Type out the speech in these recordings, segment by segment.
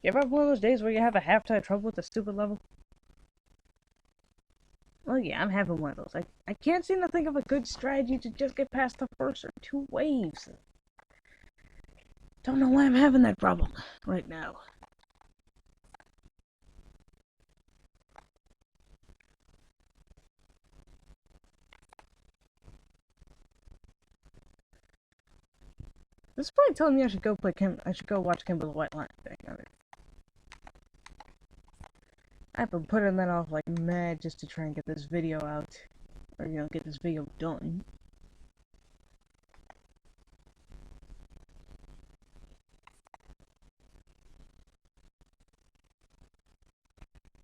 You ever have one of those days where you have a half-time trouble with a stupid level? Well, yeah, I'm having one of those. I can't seem to think of a good strategy to just get past the first or two waves. Don't know why I'm having that problem right now. This is probably telling me I should go play I should go watch Kimber the White Lion thing. I've been putting that off like mad just to try and get this video out. Or, get this video done.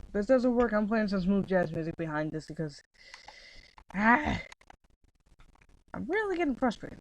If this doesn't work, I'm playing some smooth jazz music behind this because I'm really getting frustrated.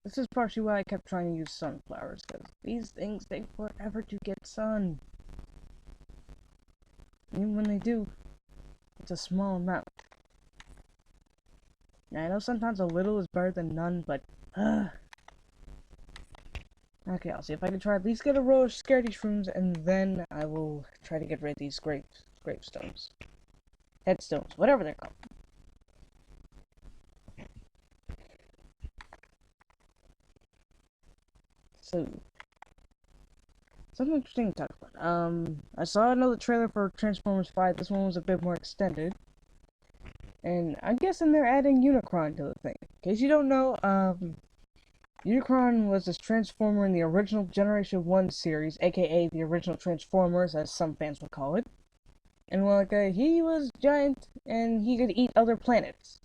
This is partially why I kept trying to use sunflowers, because these things take forever to get sun. Even when they do, it's a small amount. Now, I know sometimes a little is better than none, but okay, I'll see if I can try at least get a row of scaredy shrooms, and then I will try to get rid of these gravestones. Headstones, whatever they're called. So, something interesting to talk about. I saw another trailer for Transformers 5. This one was a bit more extended. And I'm guessing they're adding Unicron to the thing. In case you don't know, Unicron was this Transformer in the original Generation 1 series, aka the original Transformers, as some fans would call it. And well, he was giant, and he could eat other planets.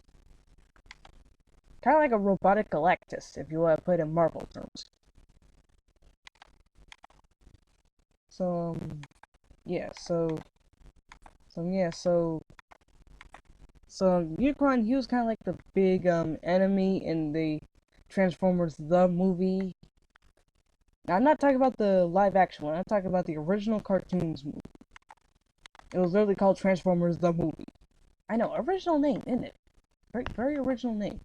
Kind of like a robotic Galactus, if you want to put it in Marvel terms. So, yeah, so Unicron, he was kind of like the big enemy in the Transformers the movie. Now, I'm not talking about the live action one. I'm talking about the original cartoons movie. It was literally called Transformers the movie. I know, original name, isn't it? Very, very original name.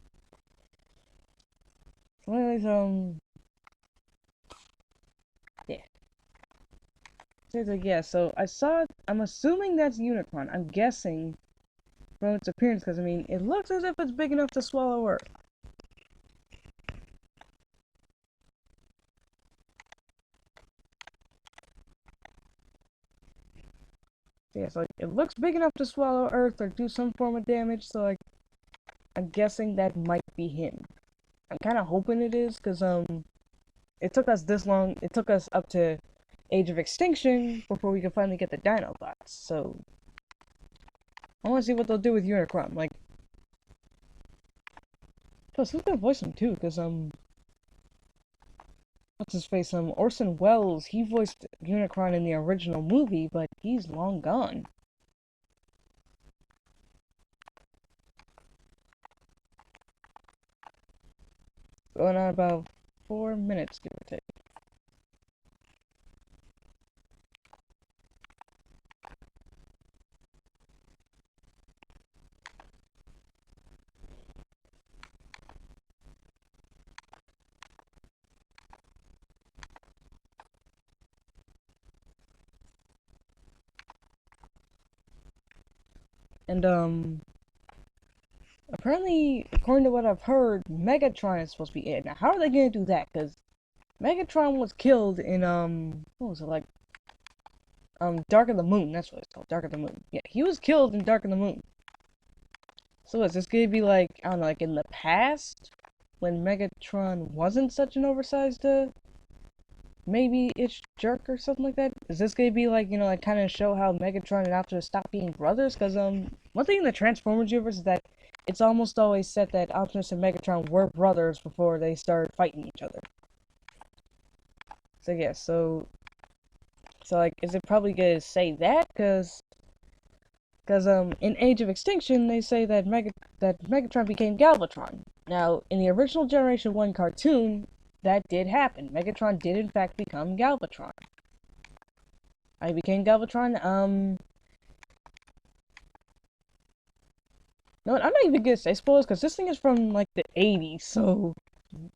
So anyways, yeah. So I saw. I'm assuming that's Unicron. I'm guessing from its appearance, because I mean, it looks as if it's big enough to swallow Earth. Yeah, so it looks big enough to swallow Earth or do some form of damage, so I'm guessing that might be him. I'm kind of hoping it is, because it took us this long. It took us up to Age of Extinction before we could finally get the Dinobots. So I want to see what they'll do with Unicron. Like, plus who's gonna voice him too? Because what's his face? Orson Welles. He voiced Unicron in the original movie, but he's long gone. Going on about 4 minutes, give or take. And apparently, according to what I've heard, Megatron is supposed to be it. Now, how are they gonna do that? Because Megatron was killed in what was it, like Dark of the Moon? That's what it's called, Dark of the Moon. Yeah, he was killed in Dark of the Moon. So is this gonna be like, I don't know, like in the past when Megatron wasn't such an oversized maybe it's jerk or something like that? Is this gonna be like, like kind of show how Megatron and Optimus stop being brothers? Because one thing in the Transformers universe is that it's almost always said that Optimus and Megatron were brothers before they started fighting each other. So yeah, so like, is it probably gonna say that? Cause in Age of Extinction they say that Megatron became Galvatron. Now in the original Generation 1 cartoon, that did happen. Megatron did in fact become Galvatron. I became Galvatron. No, I'm not even gonna say spoilers because this thing is from like the 80s. So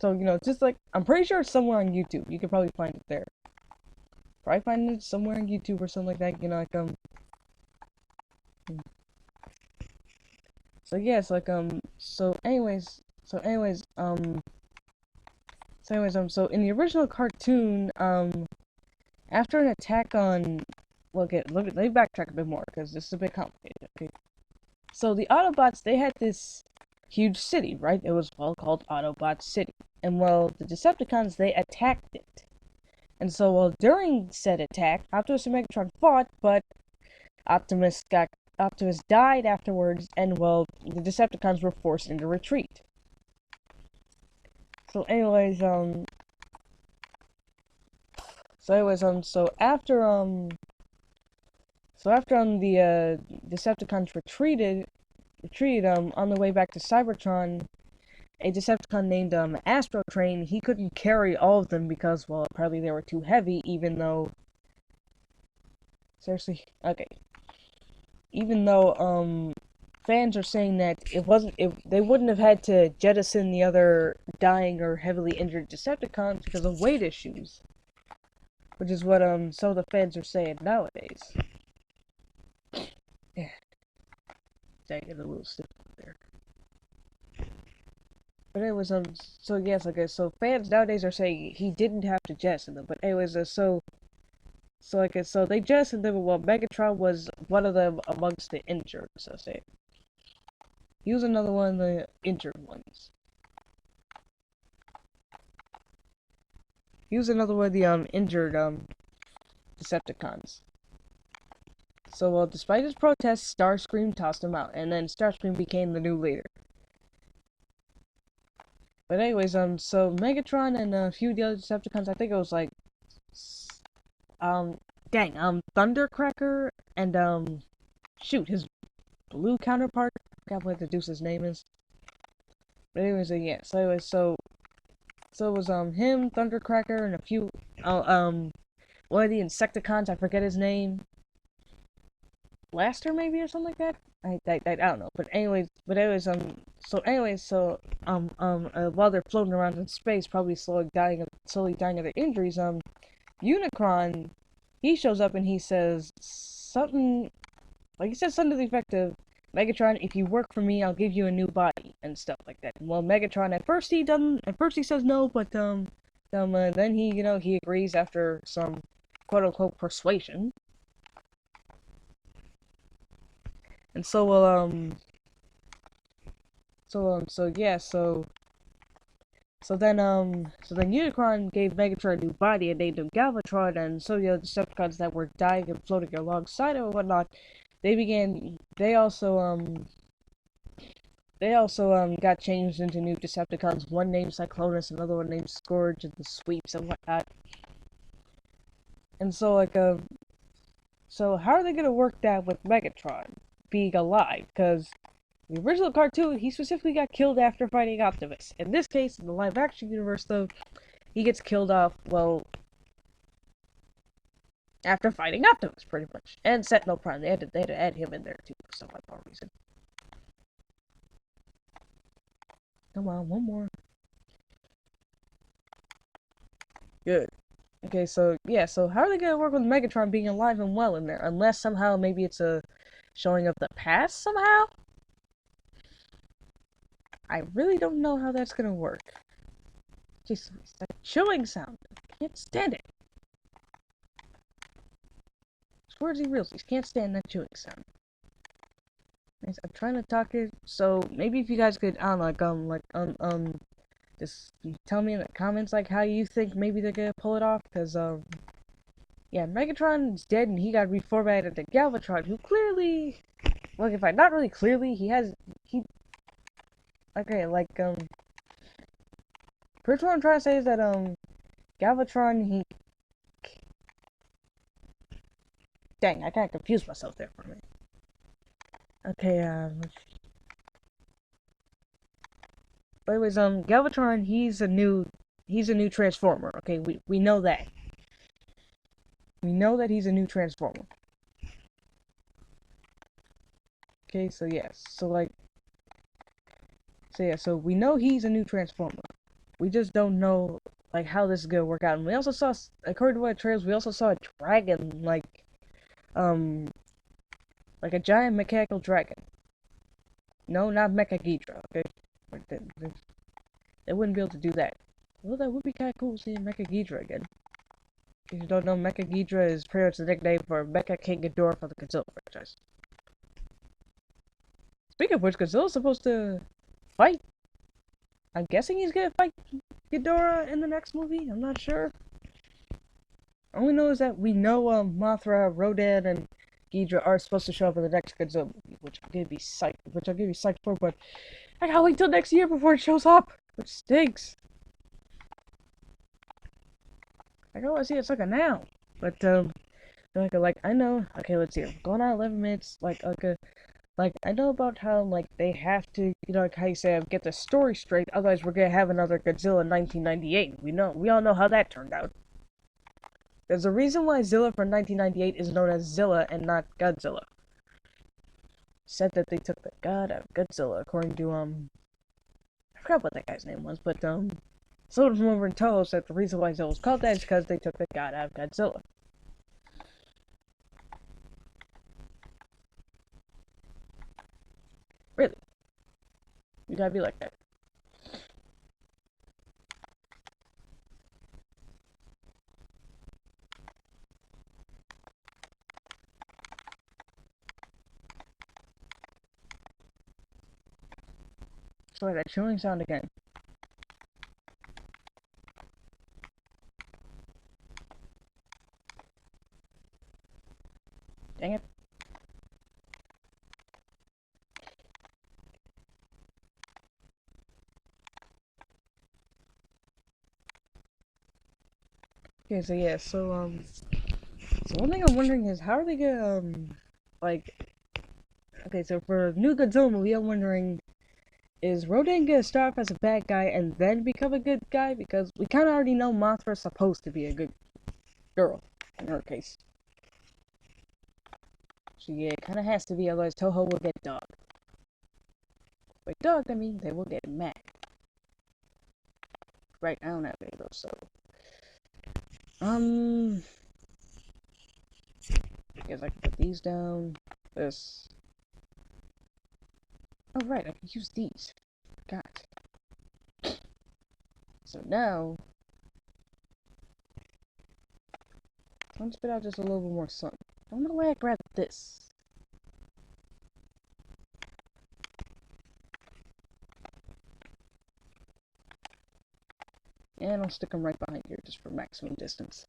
you know, just like I'm pretty sure it's somewhere on YouTube. You could probably find it there. Probably find it somewhere on YouTube or something like that. You know, like So yes, like so in the original cartoon, after an attack on, well, okay, let me backtrack a bit more because this is a bit complicated. Okay, so the Autobots, they had this huge city, right? It was well called Autobot City, and well, the Decepticons, they attacked it, and so well during said attack, Optimus and Megatron fought, but Optimus died afterwards, and well, the Decepticons were forced into retreat. So anyways, so after the Decepticons retreated on the way back to Cybertron, a Decepticon named Astro Train, he couldn't carry all of them because, well, apparently they were too heavy, even though seriously, okay, even though fans are saying that if they wouldn't have had to jettison the other dying or heavily injured Decepticons because of weight issues, which is what some of the fans are saying nowadays. Yeah, dang it, a little stiff there. But anyways, so yes, okay, so fans nowadays are saying he didn't have to jettison them. But anyways, so they jettisoned them. Well, Megatron was one of them amongst the injured. So say he was another one of the injured ones. He was another one of the injured Decepticons. So well, despite his protests, Starscream tossed him out, and then Starscream became the new leader. But anyways, so Megatron and a few of the other Decepticons, I think it was like, Thundercracker and, shoot, his blue counterpart, I forgot what the deuce's name is. But anyways, yeah, so anyways, so it was, him, Thundercracker, and a few, one of the Insecticons, I forget his name, Blaster maybe, or something like that? I don't know, but anyways, while they're floating around in space, probably slowly dying of their injuries, Unicron, he shows up and he says something, like he says something to the effect of, Megatron, if you work for me, I'll give you a new body, and stuff like that. Well, Megatron, at first he says no, but, then he, you know, he agrees after some quote-unquote persuasion. And so, well, so then Unicron gave Megatron a new body and named him Galvatron, and so the other Decepticons that were dying and floating alongside him and whatnot, they also got changed into new Decepticons, one named Cyclonus, another one named Scourge, and the Sweeps and whatnot. And so, like, so how are they gonna work that with Megatron being alive? Because the original cartoon, he specifically got killed after fighting Optimus. In this case, in the live-action universe, though, he gets killed off, well, after fighting Optimus, pretty much. And Sentinel Prime, they had to add him in there, too, for some odd reason. Come on, one more. Good. Okay, so, yeah, so how are they gonna work with Megatron being alive and well in there? Unless somehow maybe it's a showing of the past, somehow? I really don't know how that's gonna work. Jeez, it's that chewing sound. I can't stand it. Squirty realsies can't stand that chewing sound. I'm trying to talk it, so maybe if you guys could, I don't know, just tell me in the comments, like, how you think maybe they're gonna pull it off, because, yeah, Megatron's dead and he got reformatted to Galvatron, who clearly, well, if I, not really clearly, okay, like, first what I'm trying to say is that, Galvatron, Dang, I kind of confused myself there for a minute. Okay, but anyways, Galvatron, he's a new Transformer. Okay, we know that. We know that he's a new Transformer. Okay, so yes, so we know he's a new Transformer. We just don't know like how this is gonna work out. And we also saw, according to what trailers, we also saw a dragon, um, like a giant mechanical dragon. No, not Mecha Ghidra. Okay, they wouldn't be able to do that. Well, that would be kind of cool seeing Mecha Ghidra again. If you don't know, Mecha Ghidra is pretty much the nickname for Mecha King Ghidorah for the Godzilla franchise. Speaking of which, Godzilla's supposed to fight. I'm guessing he's gonna fight Ghidorah in the next movie. I'm not sure. All we know is that we know Mothra, Rodan, and Ghidra are supposed to show up in the next Godzilla movie, which I'm gonna be psyched for. But I gotta wait till next year before it shows up, which stinks. I gotta see it like now, but like I know. Okay, let's see. We're going on 11 minutes. Like I know about how like they have to, like how you say, get the story straight. Otherwise, we're gonna have another Godzilla in 1998. We all know how that turned out. There's a reason why Zilla from 1998 is known as Zilla and not Godzilla. Said that they took the god out of Godzilla, according to I forgot what that guy's name was, but someone from over in Toho said the reason why Zilla was called that is because they took the god out of Godzilla. Really? You gotta be like that. Sorry, that chewing sound again. Dang it. Okay, so yeah, so one thing I'm wondering is how are they gonna like, okay, so for a new Godzilla movie, I'm wondering, is Rodan gonna start off as a bad guy and then become a good guy? Because we kind of already know Mothra's supposed to be a good girl in her case. So yeah, it kind of has to be, otherwise Toho will get dogged. By dogged, I mean they will get mad. Right, I don't have any of those, so I guess I can put these down. This. Oh right, I can use these. God. So now, let's spit out just a little bit more sun. I don't know why I grabbed this. And I'll stick them right behind here just for maximum distance.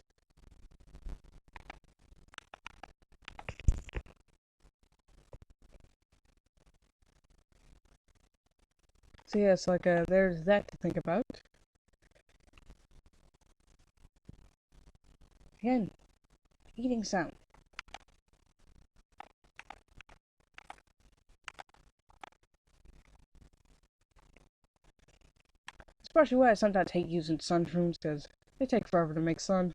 So yeah, it's like there's that to think about. Again, eating sound. Especially why I sometimes hate using sun shrooms, because they take forever to make sun.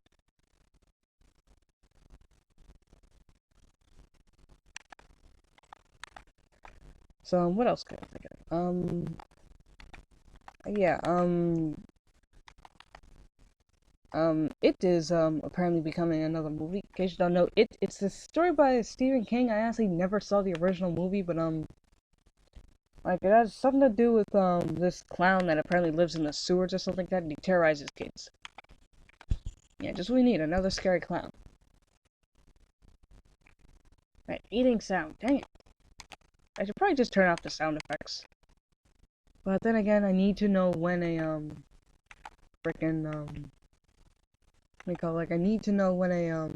So, what else can I think of? Yeah, It is, apparently becoming another movie. In case you don't know, it's a story by Stephen King. I actually never saw the original movie, but, like, it has something to do with, this clown that apparently lives in the sewers or something like that, and he terrorizes kids. Yeah, just what we need, another scary clown. Right, eating sound, dang it. I should probably just turn off the sound effects. But then again, I need to know when a, frickin', I need to know when I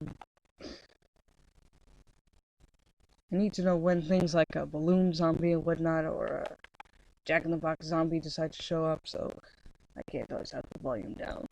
need to know when things like a balloon zombie and whatnot, or a Jack-in-the-Box zombie decide to show up, so I can't always have the volume down.